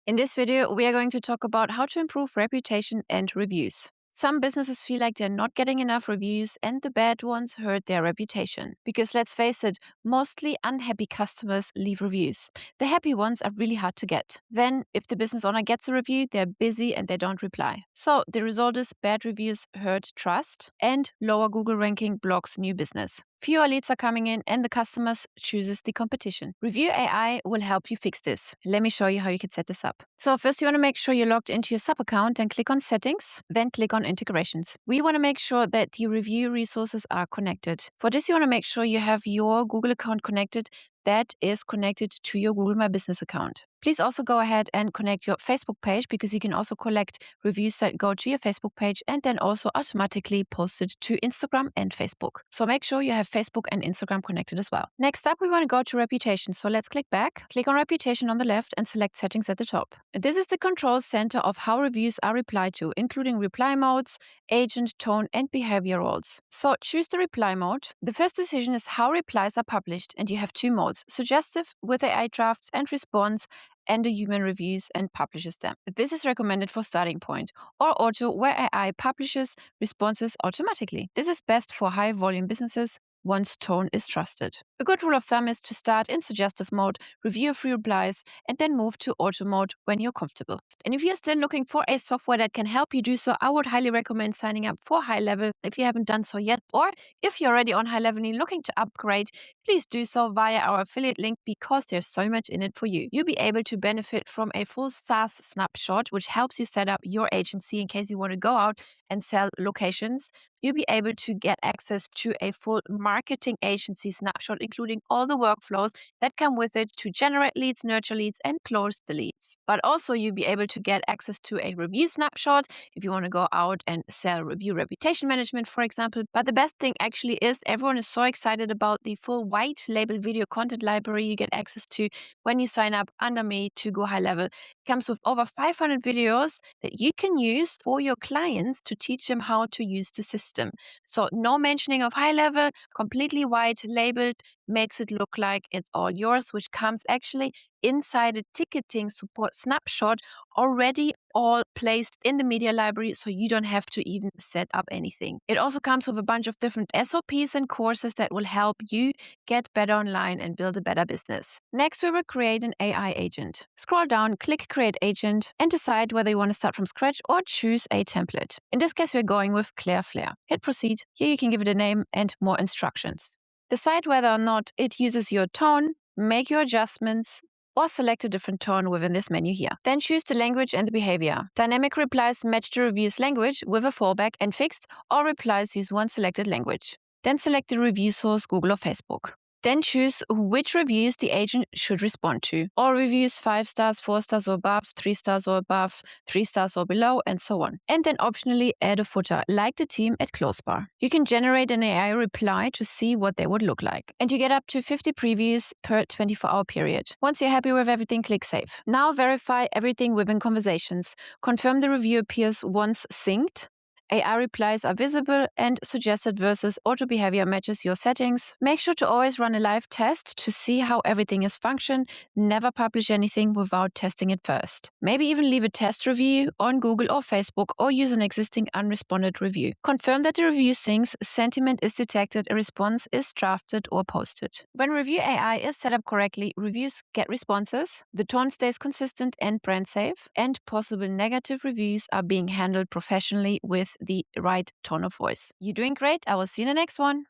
In this video, we are going to talk about how to improve reputation and reviews. Some businesses feel like they're not getting enough reviews and the bad ones hurt their reputation. Because let's face it, mostly unhappy customers leave reviews. The happy ones are really hard to get. Then, if the business owner gets a review, they're busy and they don't reply. So, the result is bad reviews hurt trust and lower Google ranking blocks new business. Fewer leads are coming in and the customers chooses the competition. Review AI will help you fix this. Let me show you how you can set this up. So first you want to make sure you're logged into your sub account and click on settings, then click on integrations. We want to make sure that the review resources are connected. For this you want to make sure you have your Google account connected that is connected to your Google My Business account. Please also go ahead and connect your Facebook page because you can also collect reviews that go to your Facebook page and then also automatically post it to Instagram and Facebook. So make sure you have Facebook and Instagram connected as well. Next up, we want to go to reputation. So let's click back, click on reputation on the left and select settings at the top. This is the control center of how reviews are replied to, including reply modes, agent, tone, and behavior roles. So choose the reply mode. The first decision is how replies are published, and you have two modes: suggestive with AI drafts and response, and the human reviews and publishes them. This is recommended for starting point, or auto, where AI publishes responses automatically. This is best for high volume businesses once tone is trusted. A good rule of thumb is to start in suggestive mode, review a few replies, and then move to auto mode when you're comfortable. And if you're still looking for a software that can help you do so, I would highly recommend signing up for HighLevel if you haven't done so yet. Or if you're already on HighLevel and you're looking to upgrade, please do so via our affiliate link because there's so much in it for you. You'll be able to benefit from a full SaaS snapshot, which helps you set up your agency in case you want to go out and sell locations. You'll be able to get access to a full marketing agency snapshot, including all the workflows that come with it to generate leads, nurture leads, and close the leads. But also you'll be able to get access to a review snapshot if you want to go out and sell review reputation management, for example. But the best thing actually is everyone is so excited about the full white label video content library you get access to when you sign up under me to GohighLevel. It comes with over 500 videos that you can use for your clients to teach them how to use the system. So no mentioning of HighLevel, completely white labeled, makes it look like it's all yours, which comes actually inside a ticketing support snapshot already all placed in the media library, so you don't have to even set up anything. It also comes with a bunch of different SOPs and courses that will help you get better online and build a better business. Next, we will create an AI agent. Scroll down, click Create Agent, and decide whether you want to start from scratch or choose a template. In this case, we're going with Claire Flair. Hit Proceed. Here you can give it a name and more instructions. Decide whether or not it uses your tone, make your adjustments, or select a different tone within this menu here. Then choose the language and the behavior. Dynamic replies match the review's language with a fallback, and fixed all replies use one selected language. Then select the review source, Google or Facebook. Then choose which reviews the agent should respond to. All reviews 5 stars, 4 stars or above, 3 stars or above, 3 stars or below, and so on. And then optionally add a footer, like the team at Closebar. You can generate an AI reply to see what they would look like. And you get up to 50 previews per 24-hour period. Once you're happy with everything, click Save. Now verify everything within conversations. Confirm the review appears once synced. AI replies are visible, and suggested versus auto behavior matches your settings. Make sure to always run a live test to see how everything is functioning. Never publish anything without testing it first. Maybe even leave a test review on Google or Facebook, or use an existing unresponded review. Confirm that the review syncs, sentiment is detected, a response is drafted or posted. When review AI is set up correctly, reviews get responses, the tone stays consistent and brand safe, and possible negative reviews are being handled professionally with the right tone of voice. You're doing great. I will see you in the next one.